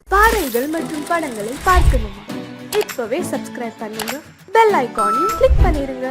பாடல்கள் மற்றும் படங்களை பார்க்கணுமா? இப்பவே சப்ஸ்கிரைப் பண்ணுங்க, பெல் ஐகானையும் கிளிக் பண்ணிருங்க.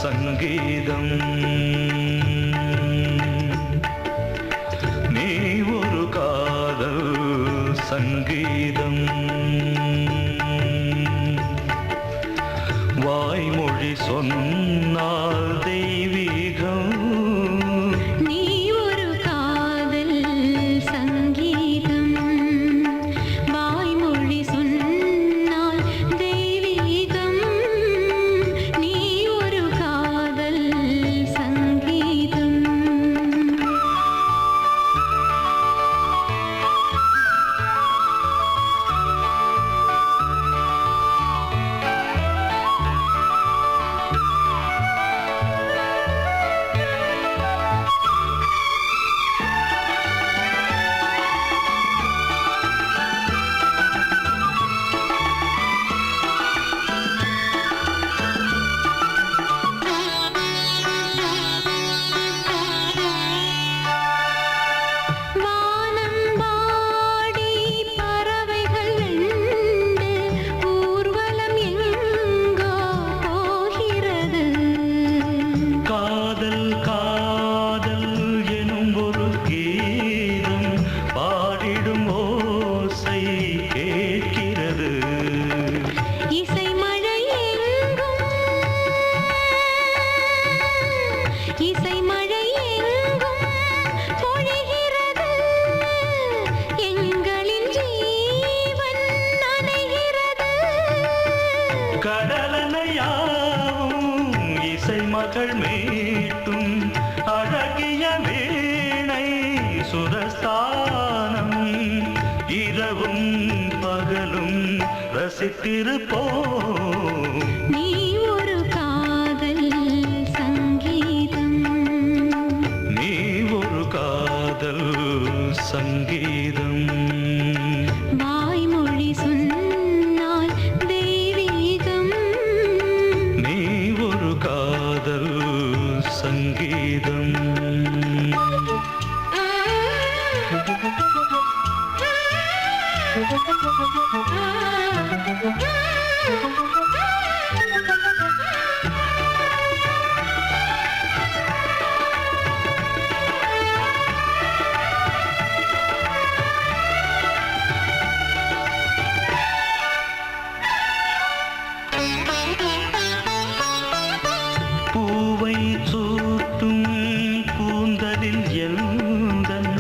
சங்கீதம் நீ ஒரு காதல் சங்கீதம் வாய்மொழி சொன்னால் தெய்வீகம் நீ ஒரு காதல் சங்கீதம் வாய்மொழி சொன்னால் தெய்வீகம் நீ ஒரு காதல் சங்கீதம் இசை மழை எங்கும் பொழிகிறது எங்களின் ஜீவன் நனைகிறது கடலனையாவும் இசை மகள் மீட்டும் அழகிய வீணை சுரஸ்தானம் இரவும் பகலும் ரசித்திருப்போம் நீ ஒரு காதல் சங்கீதம் நீ ஒரு காதல் சங்கீதம் வாய்மொழி சொன்னால் தெய்வீகம் நீ ஒரு காதல் சங்கீதம் பூவை சூட்டும் கூந்தலில் எந்தன்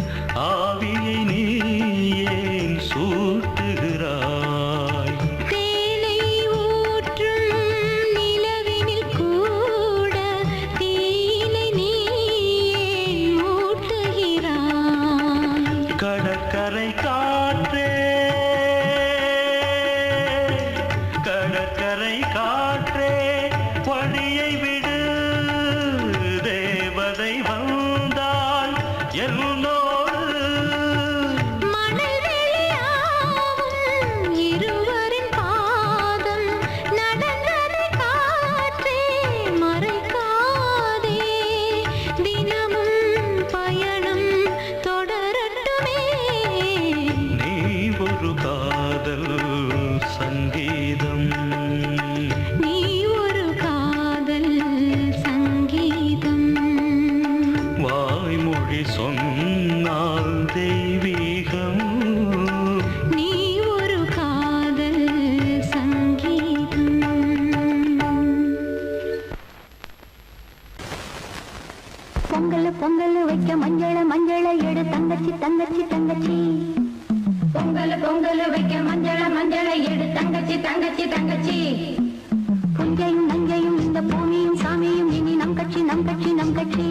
ஆவியை நீ ஏன் சூட்டுகிறாய் தேனை ஊற்றும் நிலவினில் கூட தீனை நீ ஏன் மூட்டுகிறாய் கடற்கரை காற்றே கடற்கரை காற்றே வழியை விடு தேவதை வந்தால் என்னோடு மணல் வெளியாகும் இருவரின் பாதம் நடந்ததை காற்றே மறைக்காதே தினமும் பயணம் தொடரட்டுமே நீ ஒரு காதல் சங்கீதம் நீ ஒரு காதல் சங்கீதம் வாய்மொழி சொன்னால் தெய்வீகம் நீ ஒரு காதல் சங்கீதம் பொங்கல் பொங்கல் வைக்க மஞ்சள மஞ்சள எடு தங்கச்சி தங்கச்சி தங்கச்சி பொங்கல் பொங்கல் வைக்க மஞ்சள மஞ்சள எடு தங்கச்சி தங்கச்சி தங்கச்சி புஞ்சையும் நஞ்சையும் இந்த பூமியும் சாமியும் இனி நம் கட்சி நம் கட்சி நம் கட்சி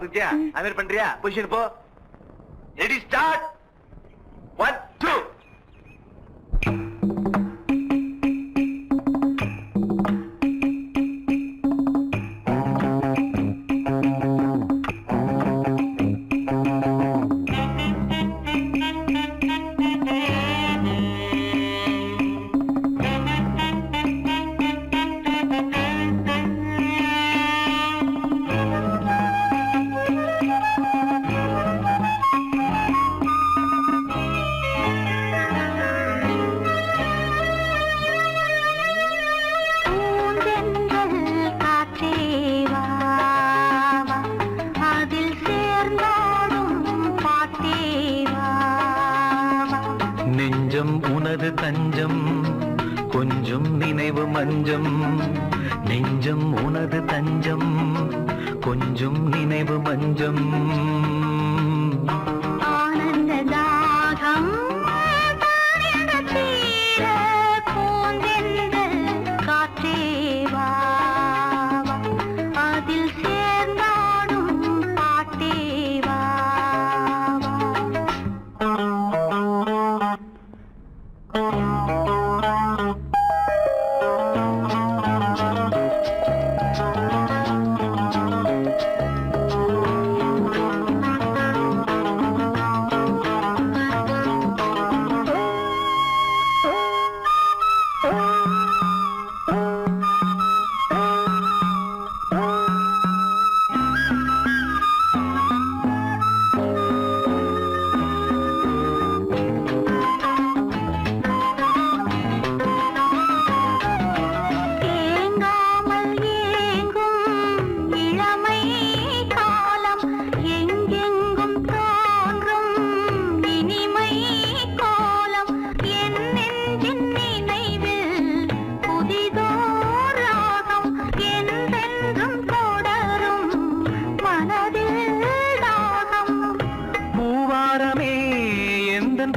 வந்துச்சியா அது பண்றியா பொசிஷன் போ ரெடி ஸ்டார்ட் 1 2 நெஞ்சம் உனது தஞ்சம் கொஞ்சம் நினைவு மஞ்சம் நெஞ்சம் உனது தஞ்சம் கொஞ்சம் நினைவு மஞ்சம் ஆனந்த தாகம் பூந்தென்றல் காற்றே வா அதில் சேர்ந்தாடும் பாட்டே வா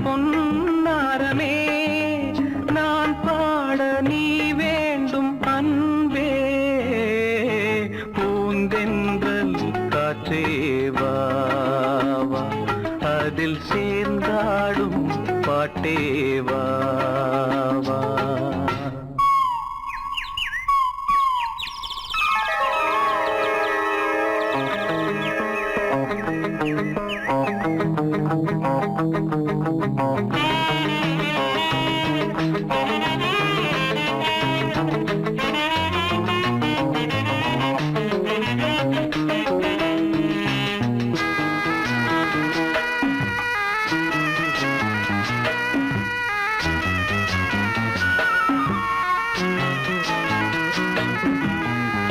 பொன்னாரமே நான் பாட நீ வேண்டும் அன்பே பூந்தென்றல் காற்றே வா அதில் சேர்ந்தாடும் பாட்டே வா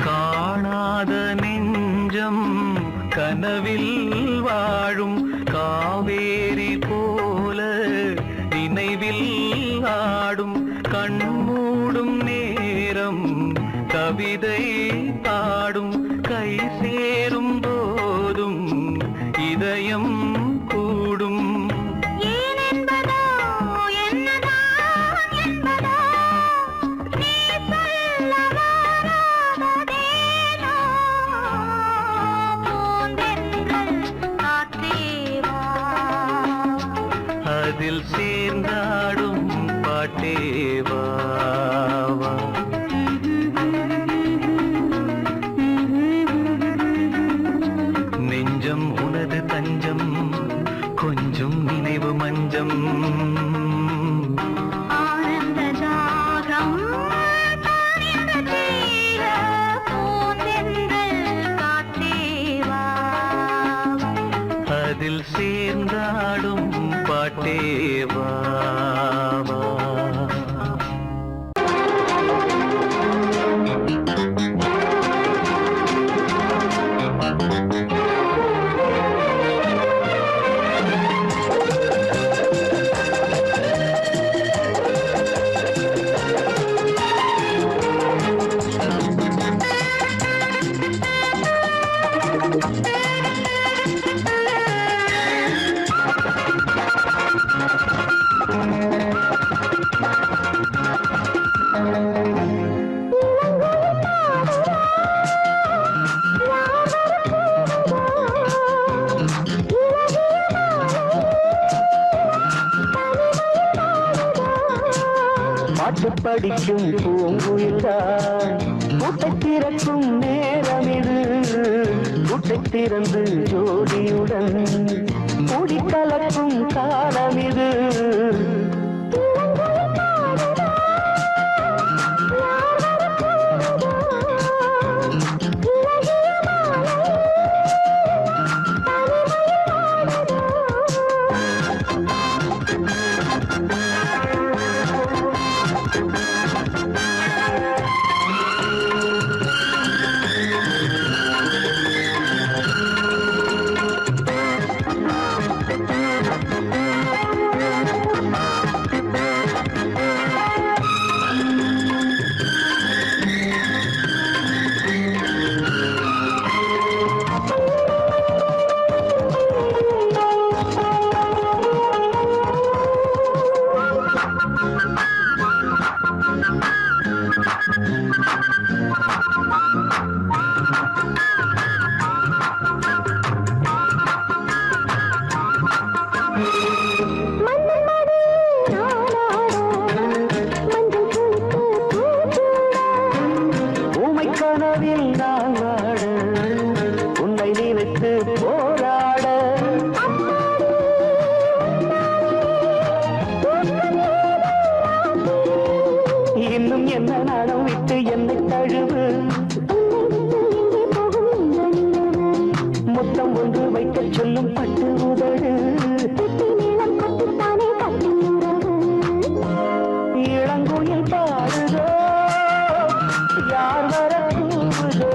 காணாத நெஞ்சம் கனவில் வாழும் காவேரி போல நினைவில் ஆடும் கண்மூடும் நேரம் கவிதை பாடும் கை சேரும் போதும் இதயம் கூடும் அதில் சேர்ந்தாடும் பாட்டே வா நெஞ்சம் உனது தஞ்சம் கொஞ்சம் நினைவு மஞ்சம் ஆனந்த தாகம் அதில் சேர்ந்தாடும் பாட்டே வா பாட்டு படிக்கும் பூங்குயில்தான் கூட்டை திறக்கும் நேரம் இது கூட்டை திறந்து ஜோடியுடன் கூடி கலக்கும் காலம் இது கனவில் நான் வாட உன்னை நினைத்து போராட இன்னும் என்ன நாடம் விட்டு என்னை தழுவு முத்தம் ஒன்று வைக்க சொல்லும் பட்டு உதடு இளங்குயில் பாடுதோ யார் வர கூவுதோ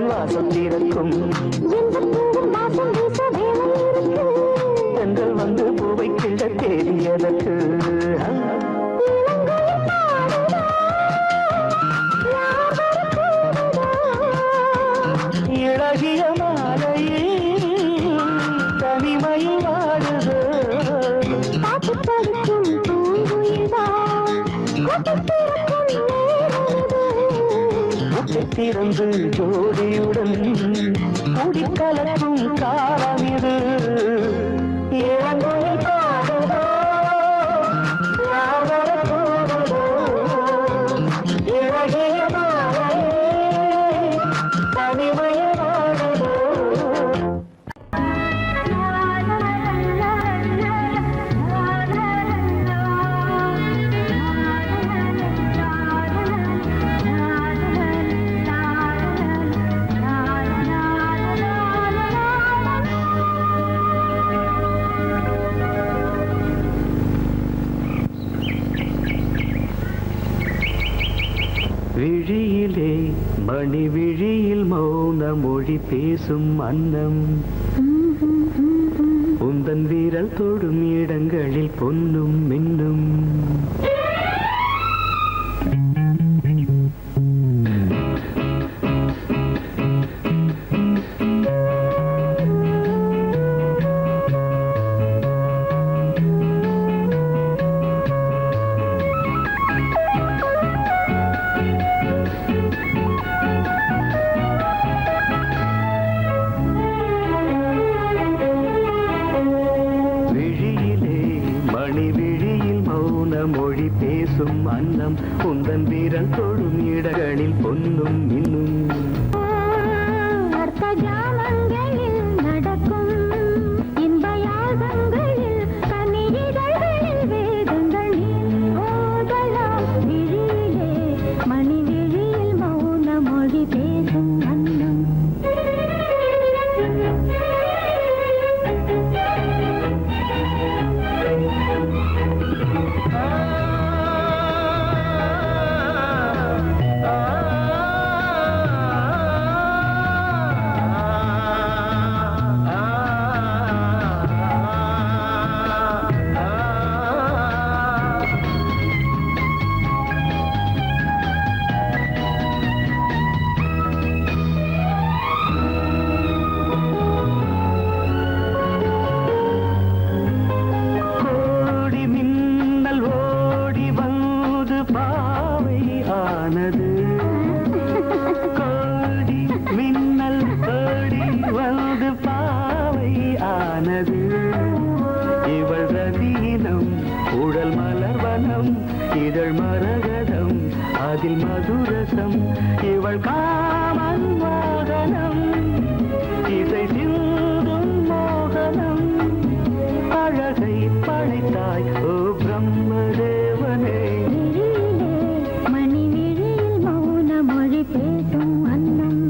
வாசம் திறக்கும் தென்றல் வந்து பூவை கிள்ள தேடியதற்கு இழகிய மாலையில் தனிமையில் வாழுது திறந்து ஜோடியுடன் கூடி கலக்கும் காலம் இது இளங்கோயில் பாடுதோ யார் வர கூடுதோ இழகிய மாலையே தனிமையை வாடுதோ விழியிலே மணி விழியில் மௌன மொழி பேசும் அன்னம் உந்தன் வீரல் தொடும் இடங்களில் பொன்னும் மின்னும் மொழி பேசும் அன்னம் உந்தன் வீரல் தொடும் இடங்களில் பொன்னும் இன்னும் அர்த்த ஜாமங்களில் நடக்கும் இன்ப யாகங்களில் கனியிதழ்களில் வேதங்கள் ஓதலாம் இதழ் மரகதம் அதில் மதுரசம் இவள் காமன் வாகனம் இசை சிந்தும் மோகனம் அழகை படைத்தாய் ஓ பிரம்மதேவனே மணி விழியில் மௌன மொழி பேசும் அன்னம்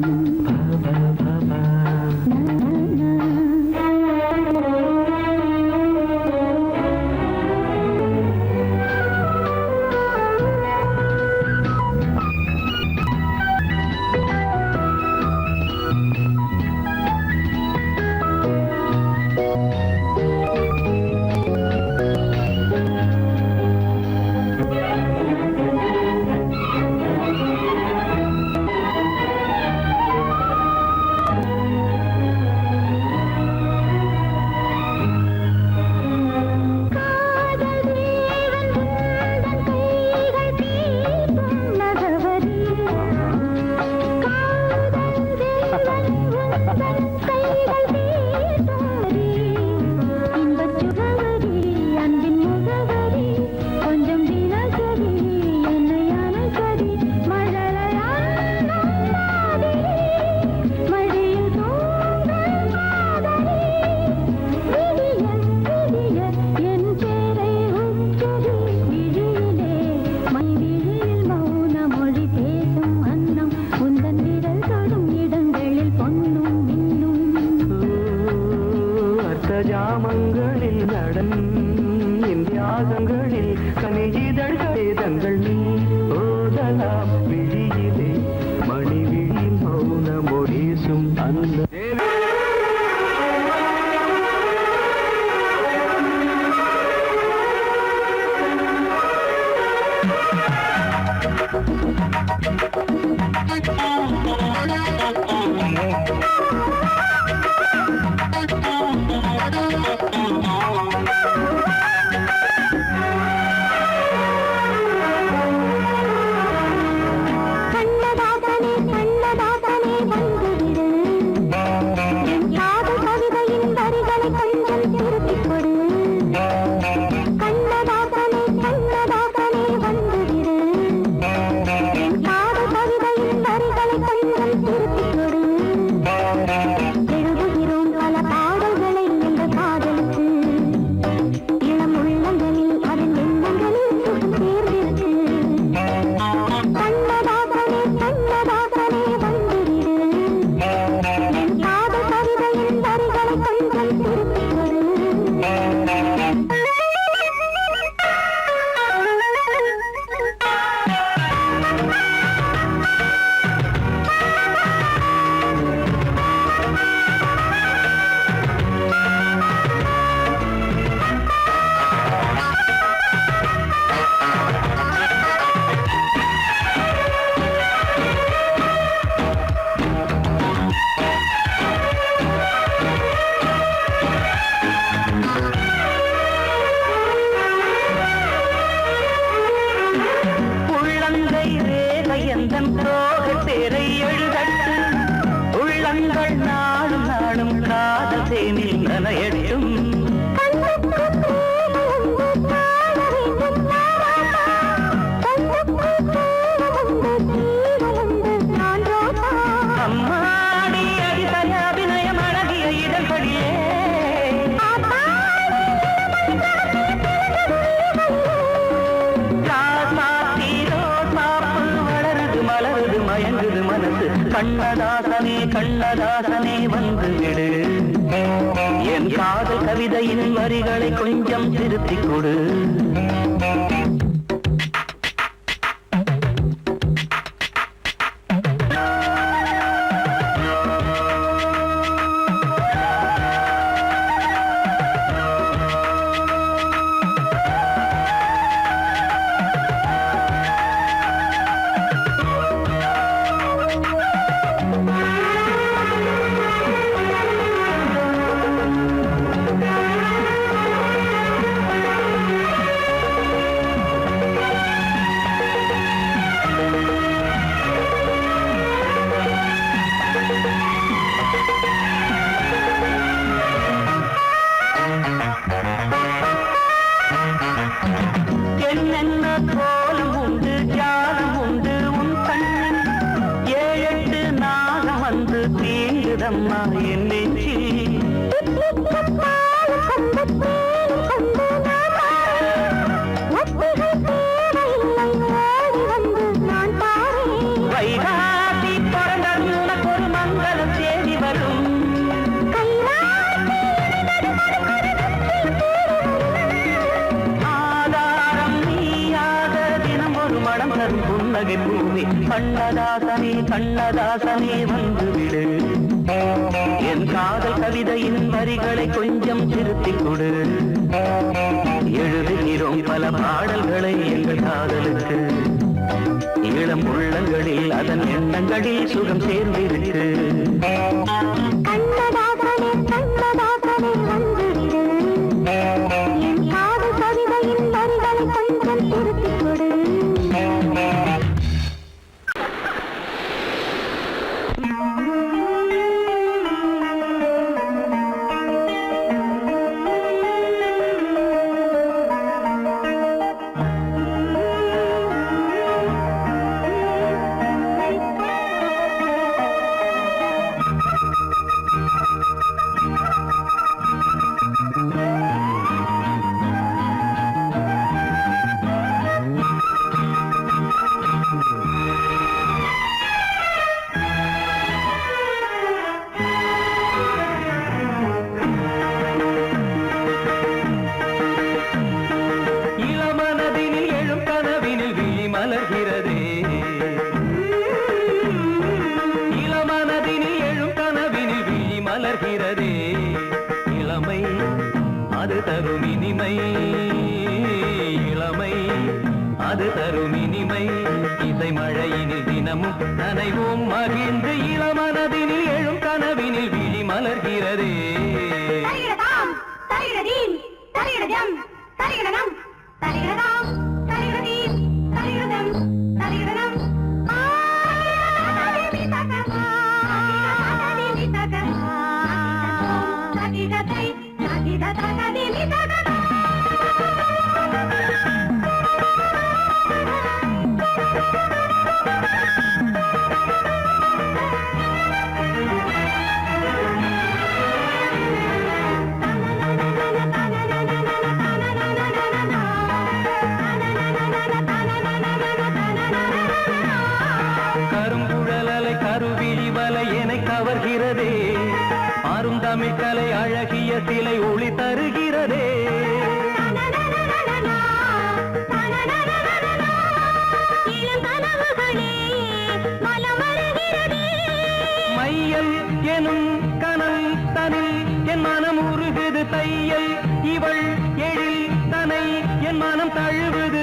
ஜாமங்களில் நடன் இந்தியாகங்களில் கனியிதழ்கள் வேதங்கள் நீ ஓதலாம் விழியிலே மணி விழி மௌன மொழிசும் அந்த உள்ளங்கள் நாடும் நாடும் காதல் தேனில் நனையட்டும் அம்மாடி அடித்தய அபிநயம் அழகிய இடர்படியே மலருது மயங்குது மனசு கண்ணதாசனே கண்ணதாசனே வந்து விடு என் காதல் கவிதையின் வரிகளை கொஞ்சம் திருத்திக் கொடு என்னென்ன போல துடிக்குதம்மா என் நெஞ்சி. வைகாசி பிறந்தது உனக்கு ஒரு மங்களம் தேடி வரும். ஆதாரம் நீயாக தினம் ஒரு மனம் தரும் புன்னகை பூமி. கண்ணதாசனே கண்ணதாசனே வந்துவிடு. என் காதல் கவிதையின் வரிகளை கொஞ்சம் திருத்திக் கொடு. எழுதுகிறோம் பல பாடல்களை எங்கள் காதலுக்கு. இளம் உள்ளங்களில் அதன் எண்ணங்களில் சுகம் சேர்ந்திருக்கு. கண்ணதாசனே கண்ணதாசனே வந்துவிடு. என் காதல் கவிதையின் வரிகளை கொஞ்சம் திருத்திக் கொடு. இளமை அது தரும் இனிமை. இளமை அது தரும் இனிமை. இசை மழையினில் தினமும் நனைவோம் மகிழ்ந்து. இளமனதினில் எழும் கனவினில் விழி மலர்கிறதே. கருங்குழலலை கருவிழி வலை என கவர்கிறதே. அருந்தமிழ் கலை அழகிய சிலை ஒளி தருகிறதே. மையல் எனும் கனம் தனில் என் மனம் உருகுது. தையல் இவள் எழில் தனை என் மனம் தழுவுது.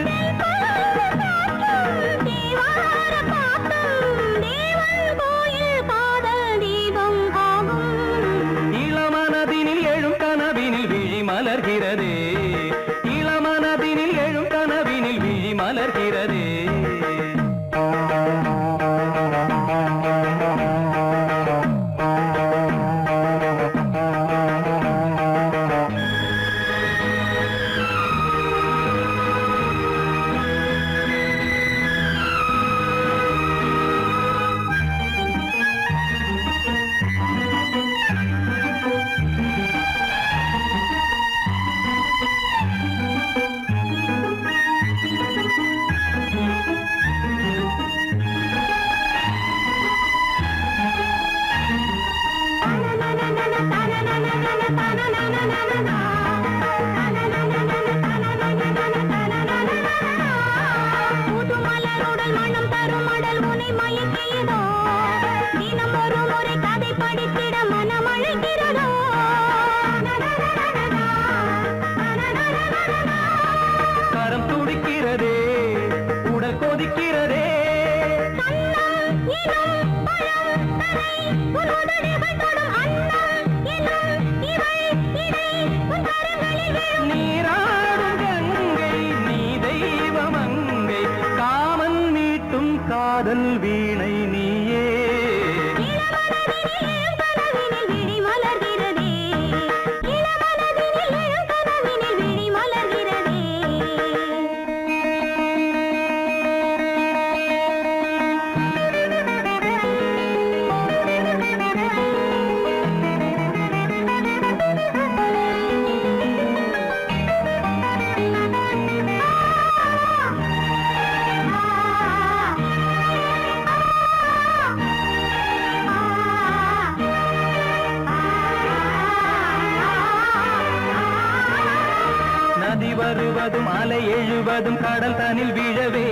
இளமனதினில் எழும் கனவினில் விழி மலர்கிறதே. இளமனதினில் எழும் கனவினில் விழி மலர்கிறதே. கரம் துடிக்கிறதே, உடல் கொதிக்கிறதே. நீராடும் கங்கை நீ தெய்வமங்கை. காமன் மீட்டும் காதல் வீணை நீயே. வருவதும் அலை எழுவதும் கடல் தனில் வீழவே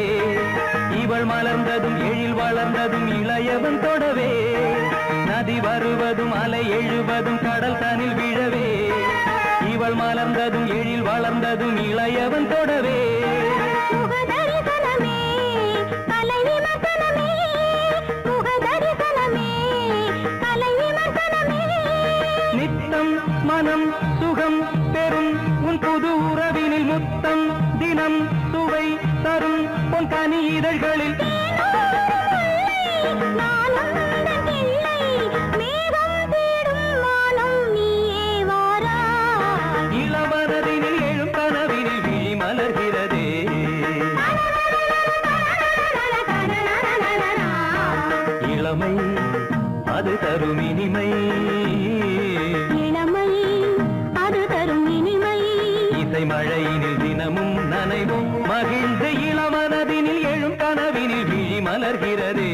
இவள் மலர்ந்ததும் எழில் வளர்ந்ததும் இளையவன் தொடவே நதி வருவதும் அலை எழுவதும் கடல் தனில் வீழவே இவள் மலர்ந்ததும் எழில் வளர்ந்ததும் இளையவன் தொடவே முகதரிசனமே கலை விமர்சனமே முகதரிசனமே கலை விமர்சனமே நித்தம் மனம் சுகம் பெறும் உன் புது உறவினில் முத்தம் தினம் சுவை தரும் உன் கனி இதழ்களில் இளவரதினில் எழும் கனவினில் விழி மலர்கிறதே இளமை அது தரும் இனிமை இளமை அது தரும் இனிமை இசை மழையினில் தினமும் நனைவும் மகிழ்ந்து இளமனதினில் எழும் கனவினில் விழி மலர்கிறதே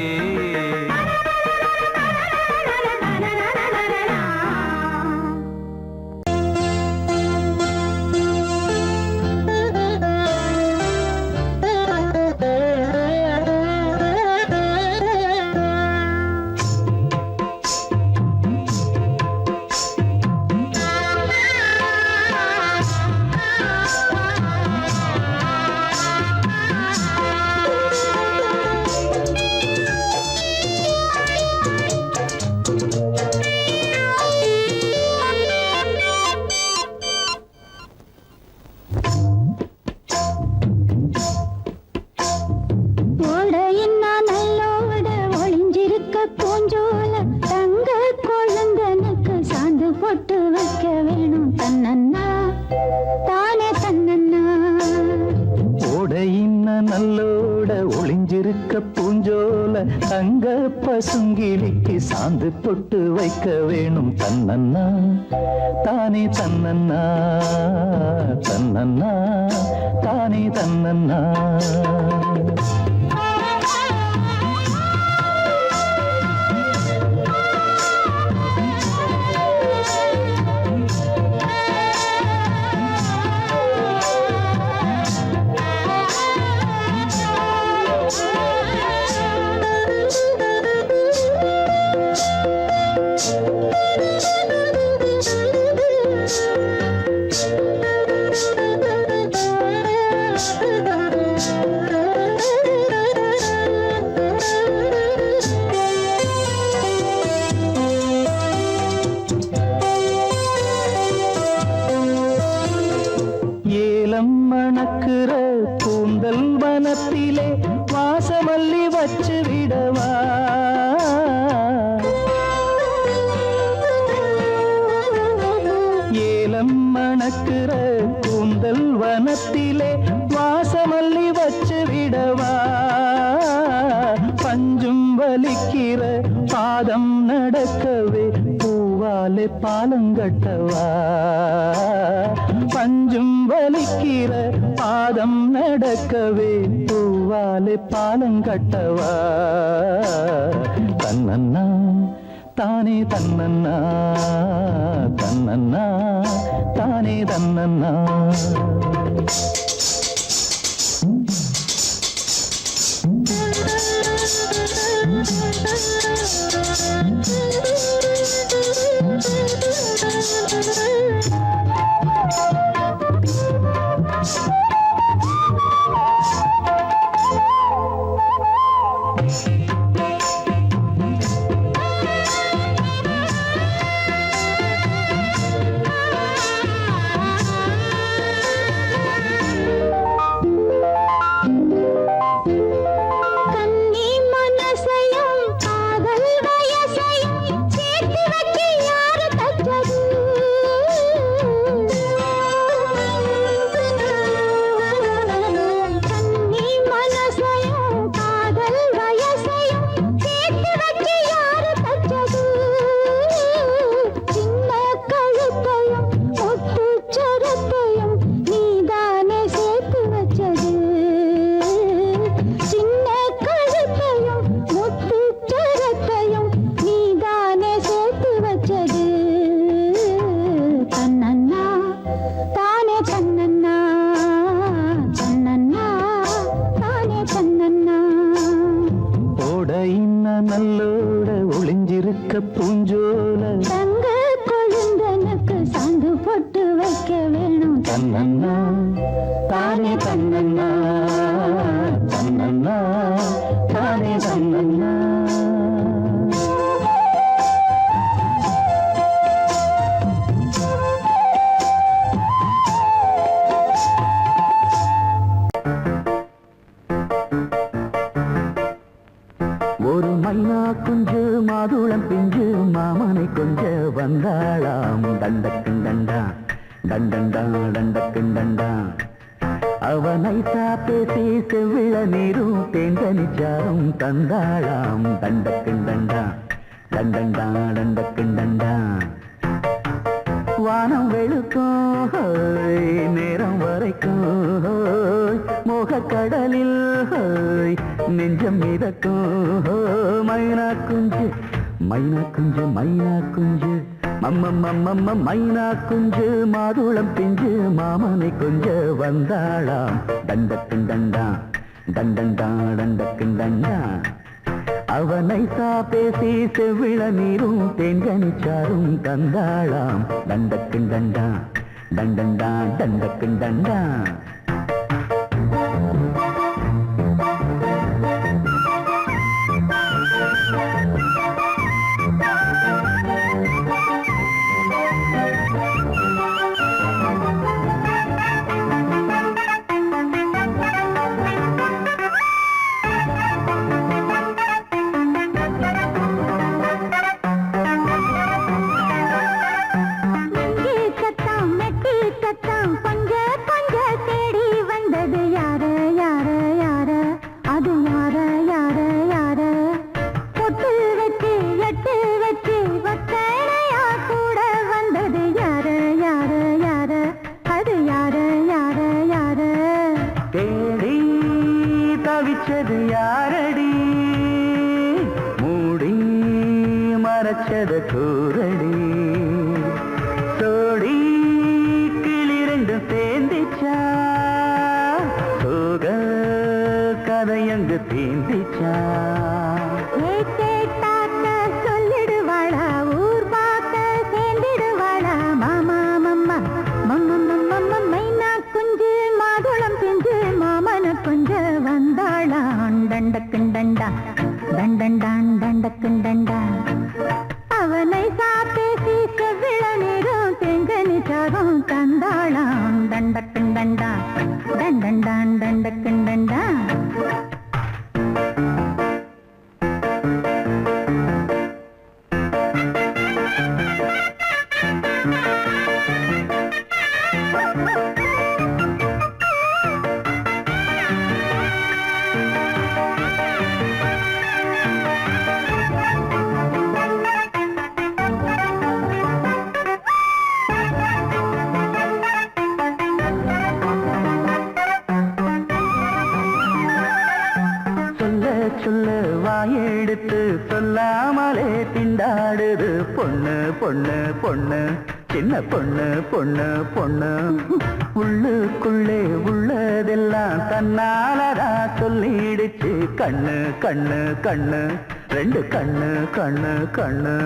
பூஞ்சோல தங்க கொழுந்தனுக்கு சாந்து போட்டு வைக்க வேணும் தன்னன்னா தானே தன்னன்னா ஓடையின்ன நல்லோட ஒளிஞ்சிருக்க பூஞ்சோல தங்க பசுங்கிலிக்கு சாந்து பொட்டு வைக்க வேணும் தன்னன்னா தானே தன்னன்னா தன்னன்னா தானே தன்னன்னா மணக்குற கூந்தல் வனத்திலே வாசமல்லி வச்சு விடவா ஏலம் மணக்குற கூந்தல் வனத்திலே வாசமல்லி வச்சு விடவா பஞ்சும் வலிக்கிற பாதம் நடக்கவே பூவாலே பாலங்கட்டவா பஞ்சும் வலிக்கிற பாதம் நடக்கவே பூவாலே பாலங்கட்டவா தன்னன்னா தானே தன்னன்னா தன்னன்னா தானே தன்னன்னா தன்னன்னா தானே தன்னன்னா தன்னன்னா தானே தன்னன்னா ஒரு மைனா குஞ்சு மாதுளம் பிஞ்சு மாமனை கொஞ்ச வந்தாளாம் தண்டக்குண்டண்டா தண்டண்டா தண்டக்குண்டண்டா அவனை பேசி செவ்விள நீரும் தேங்கனிச்சாரும் தந்தாளாம் தண்டக்குண்டண்டா தண்டண்டா தண்டக்குண்டண்டா வானம் வெளுக்கும் நேரம் வரைக்கும் மோகக்கடலில் நெஞ்சம் மிதக்கும் மைனா குஞ்சு மைனா குஞ்சு மைனா குஞ்சு மம்மம்மம்மம்ம மைனா குஞ்சு மாதுளம் பிஞ்சு மாமனை கொஞ்ச வந்தாளாம் தண்டக்குண்டண்டா தண்டண்டா தண்டக்குண்டண்டா அவனை பேசி செவ்விள நீரும் தேங்கனிச்சாரும் தந்தாளாம் தண்டக்குண்டண்டா தண்டண்டா தண்டக்குண்டண்டா தவிச்சது யாரடி மூடி மறைச்சது கூரடி சோடி கிளி ரெண்டு சேர்ந்திச்சா சோக கதையங்கு தீந்திச்சா சொல்லிடுவாளா ஊர் பார்க்க சேர்ந்திடுவாளா மாமா மம்மா மம்ம மைனா குஞ்சு மாதுளம் பிஞ்சு மாமன கொஞ்ச வந்தாளான் தண்டக்குண்டண்டா தண்டண்டான் தண்டக்குண்டண்டா அவனை பேசி செவ்விள நீரும் தெங்கனிச்சாரும் தந்தாளான் தண்டக்குண்டண்டா தண்டண்டான் தண்டக்குண்டண்டா சொல்ல வாயெடுத்து சொல்லாமலே திண்டாடுது பொண்ணு பொண்ணு பொண்ணு சின்ன பொண்ணு பொண்ணு பொண்ணு உள்ளுக்குள்ளே உள்ளதெல்லாம் தன்னாலதா சொல்லிடுச்சு கண்ணு கண்ணு கண்ணு ரெண்டு கண்ணு கண்ணு கண்ணு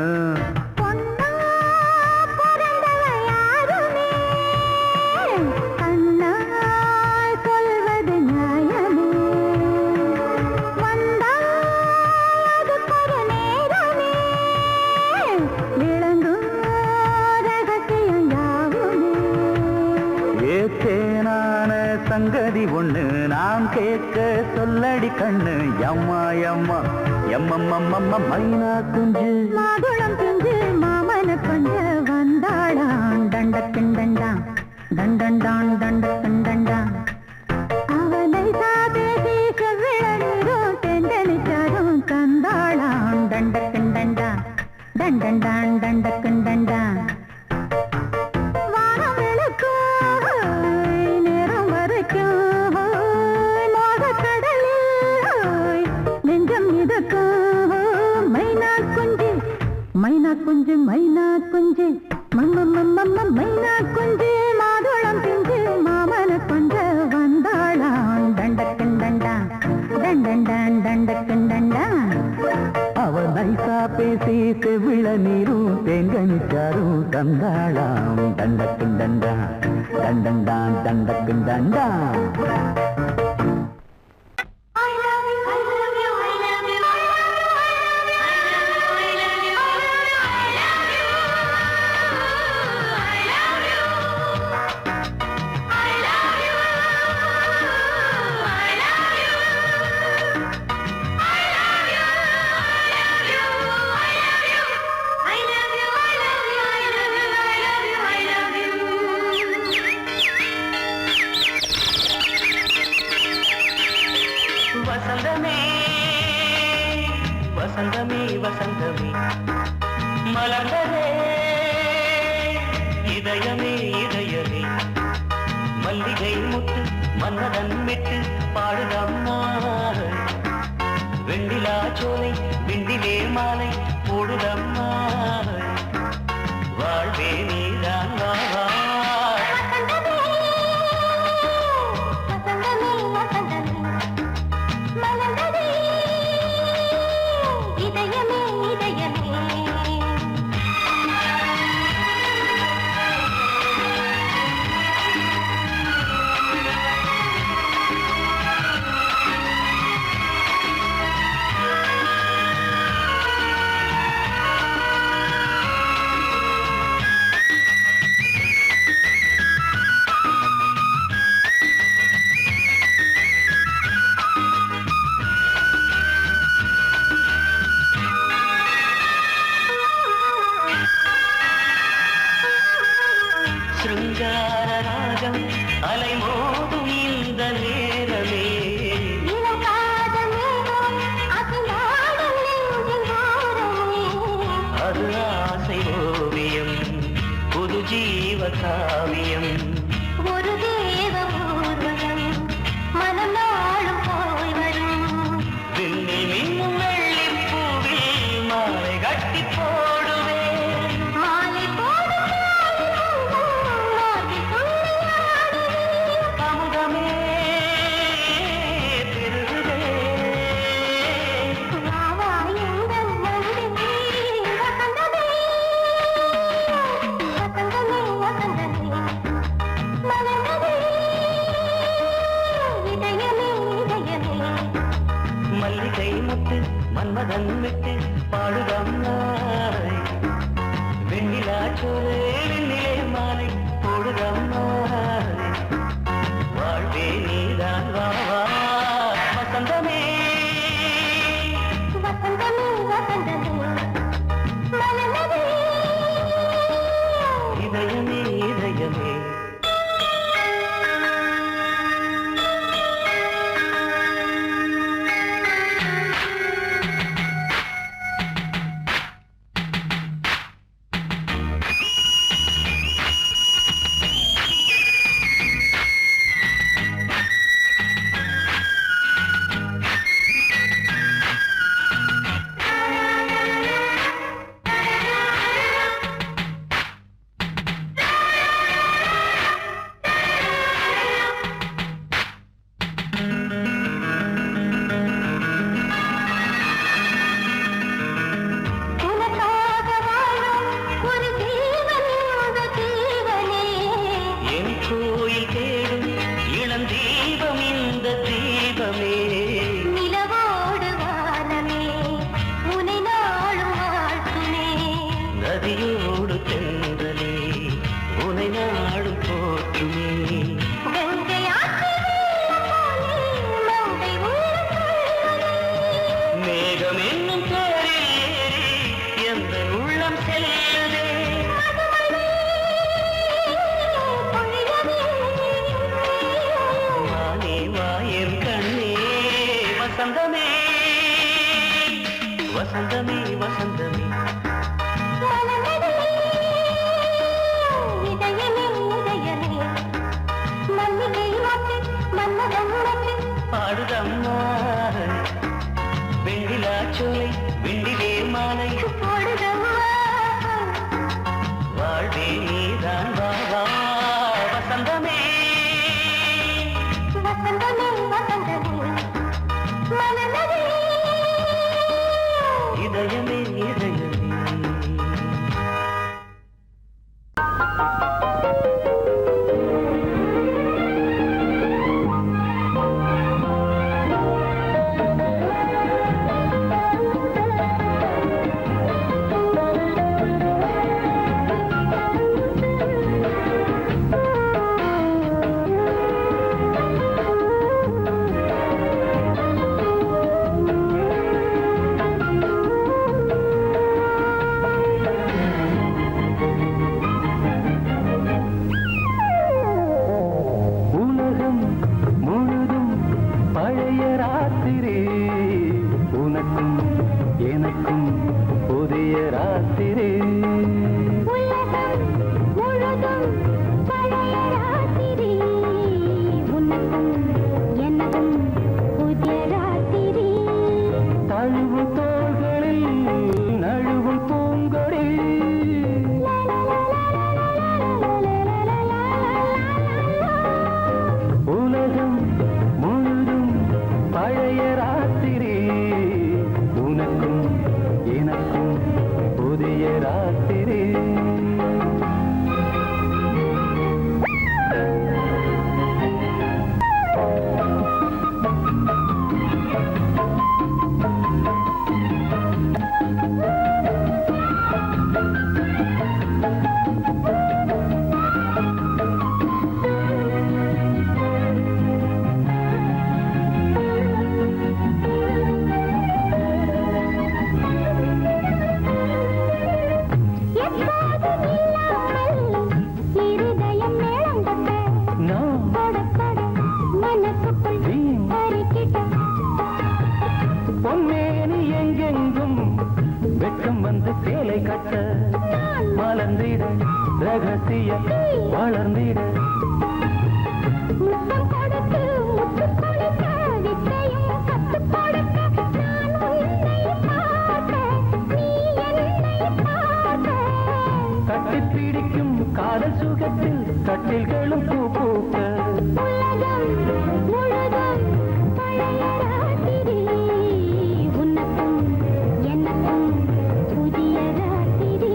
சங்கதி ஒண்ணு நாம் கேட்க சொல்லடி கண்ணு எம்மா எம்மா எம்மம்மம்மம்ம மைனா குஞ்சு மாதுளம் பிஞ்சு மாமன கொஞ்ச வந்தாளான் தண்டக்குண்டண்டா தண்டண்டான் தண்டக்குண்டண்டா அவனை பேசி செவ்விள நீரும் தெண்டனிச்சாரும் தந்தாளான் தண்டக்குண்டண்டா தண்டண்டான் தண்டக்குண்டண்டா மைனா குஞ்சு மைனா குஞ்சு மம்மம்மம்ம மைனா குஞ்சு மாதுளம் பிஞ்சு மாமன கொஞ்ச வந்தாளான் தண்டக்குண்டண்டா தண்டண்டான் தண்டக்குண்டண்டா அவனை பேசி செவ்விள நீரும் தேங்கனிச்சாரும் தந்தாளாம் தண்டக்குண்டண்டா தண்டண்டான் தண்ட டக்குன் டண்டா. வசந்தமே வசந்தமே வசந்தமே மலர்ந்ததே இதயமே இதயமே மல்லிகை முட்டு மன்னதன் விட்டு பாடுதம்மா வெண்ணிலா சோலை விண்டிலே மாலை போடுதம்மா வாழ்வே நீதான் வா வா. சிருங்கார ராகம் அலைமோதும் இந்த நேரமே அது ஆசை ஓவியம் புது ஜீவ காவியம் ஒரு தேவ ஊர்வலம் மனம் நாளும் போய் வரும் விண்ணில் மின்னும் வெள்ளி பூவில் மாலை கட்டி போடுவேன் மாலை போடும் அமுதமே திருவே மல்லிகை முட்டு மன்மதன் விட்டு பாடுதம்மாய் வெண்ணிலா சோலை வெண்ணிலே மாலை போடுதம்மாய் வாழ்வே நீதான் வா வா. வசந்தமே இதயமே இதயமே என் கோயில் தேடும் இளம் தீபம் இந்த தீபமே நிலவோடு வானமே உனை நாளும் வாழ்த்துமே நதியோடு தென்றலே உனை நாடும் போற்றுமே கங்கை ஆற்று மங்கை மேகம் என்னும் பேரில் ஏறி எந்த உள்ளம் செல்லுதே வானே வாயன் கண்ணே வசந்தமே வசந்தமே வசந்தமே பாடுதம்மா வெண்ணிலா சோலை விண்டிலே மாலை வாழ்வே நீதான் வா வா. வசந்தமே இதயமே இதயமே தொட தொட மனசுக்குள் அரிக்கிட்ட பொன்னேனி எங்கெங்கும் வெட்கம் வந்து சேலை கட்ட மலர்ந்திட ரகசிய வளர்ந்திட முத்தம் கொடுத்து முத்து கொடுக்க வித்தையும் கத்து கொடுக்க நான் உன்னை பார்க்க நீ என்னை பார்க்க கட்டி பிடிக்கும் காதல் சுகத்தில் கட்டில்களும் பூ பூக்க உலகம் முழுதும் பழைய ராத்திரி உனக்கும் எனக்கும் புதிய ராத்திரி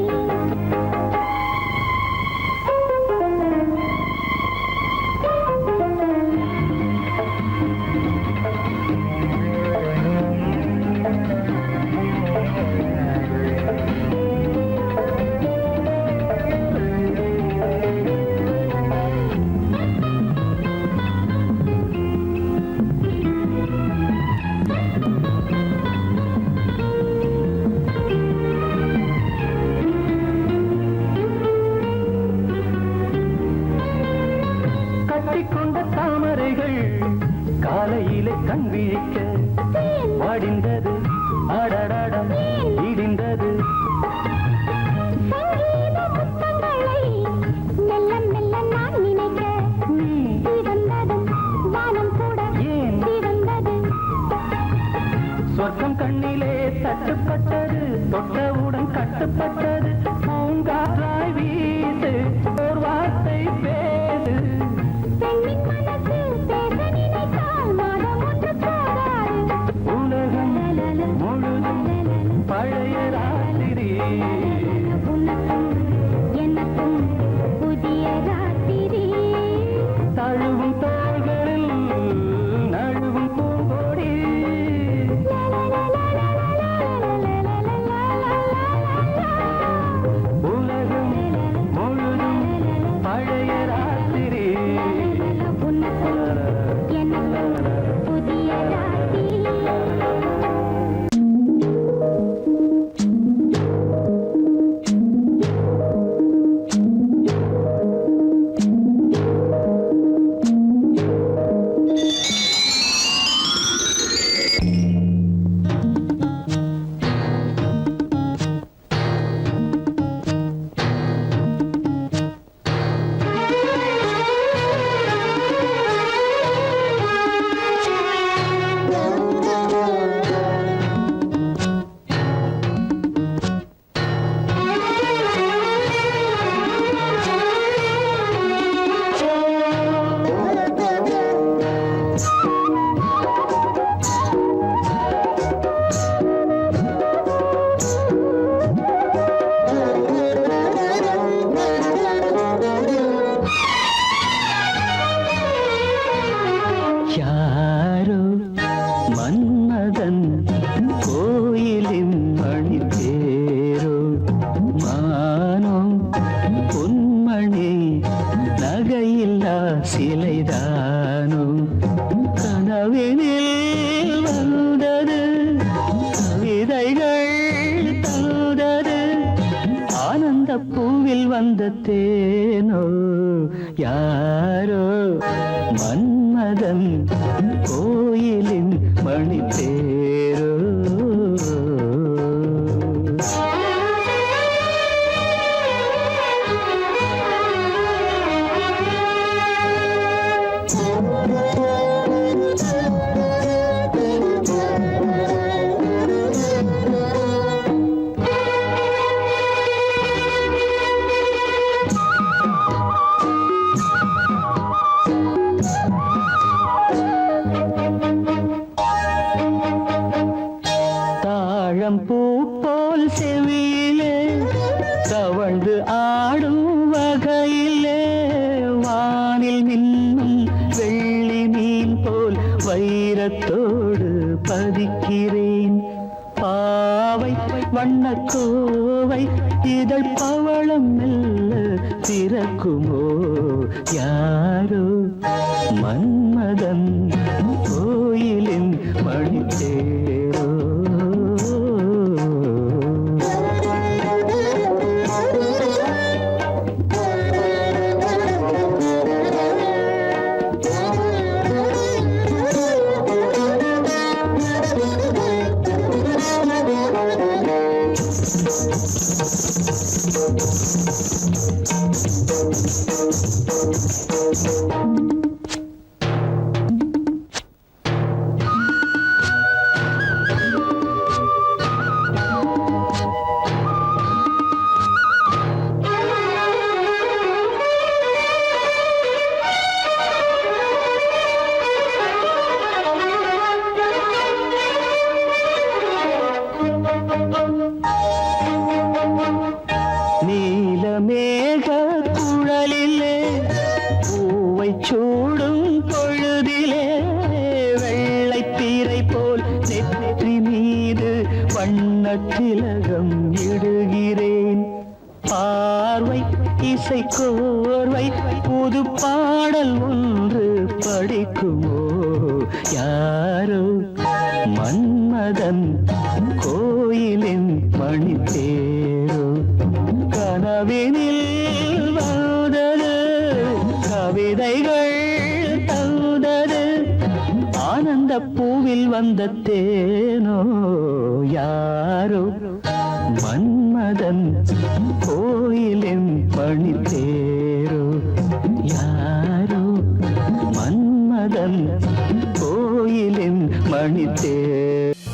கட்டிக்கொண்ட தாமரைகள் காலையிலே கண் விழிக்க வாடிந்தது அடடடம் இடிந்தது சங்கீத முத்தங்களை மெல்ல மெல்ல நான் நினைக்க சிவந்ததும் வானம் கூட ஏன்? சிவந்தது சொர்க்கம் கண்ணிலே தட்டுப்பட்டது தொட்டவுடன் கட்டுப்பட்டது பூங்காற்றாய் வீசு ஒரு வார்த்தை பேசு பெண்ணின் மனசு பேச நினைத்தால் மாதம் ஒன்று போகாது உலகம் முழுதும் பழைய ராத்திரி உனக்கும் எனக்கும் புதிய ராத்திரி தழுவும் தோள்களில் நழுவும் பூங்கோடி உலகம் முழுதும் பழைய ராத்திரி உனக்கும் எனக்கும் புதிய ராத்திரி யாரோ மன்மதன் கோயிலின் மணி தேரோ மானோ பொன்மணி நகையில்லா சிலைதானோ கனவினில் வந்தது கவிதைகள் தந்தது ஆனந்த பூவில் வந்த தேனோ யாரோ மன்மதன் கோயிலின் மணி தேரோ தாழம்பூ போல் செவியிலே தவழ்ந்து ஆடும் வகையிலே வானில் மின்னும் வெள்ளி மீன் போல் வைரத்தோடு பதிக்கிறேன் பாவை வண்ணக்கோவை இதழ் பவளம் மெல்ல திறக்குமோ யாரோ மன்மதன் கோயிலின் மணி தேரோ கட்டிலகம் இடுகிறேன். பார்வை இசை கோர்வை புது பாடல் ஒன்று படிக்குமோ யாரோ மன்மதன் கோயிலின் மணித்தேரோ கனவினில் வந்தது கவிதைகள் தந்தது ஆனந்த பூவில் வந்த தேனோ யாரோ மன்மதன் கோயிலின் பணித்தேரோ யாரோ மன்மதன் கோயிலின் மணித்தேரோ.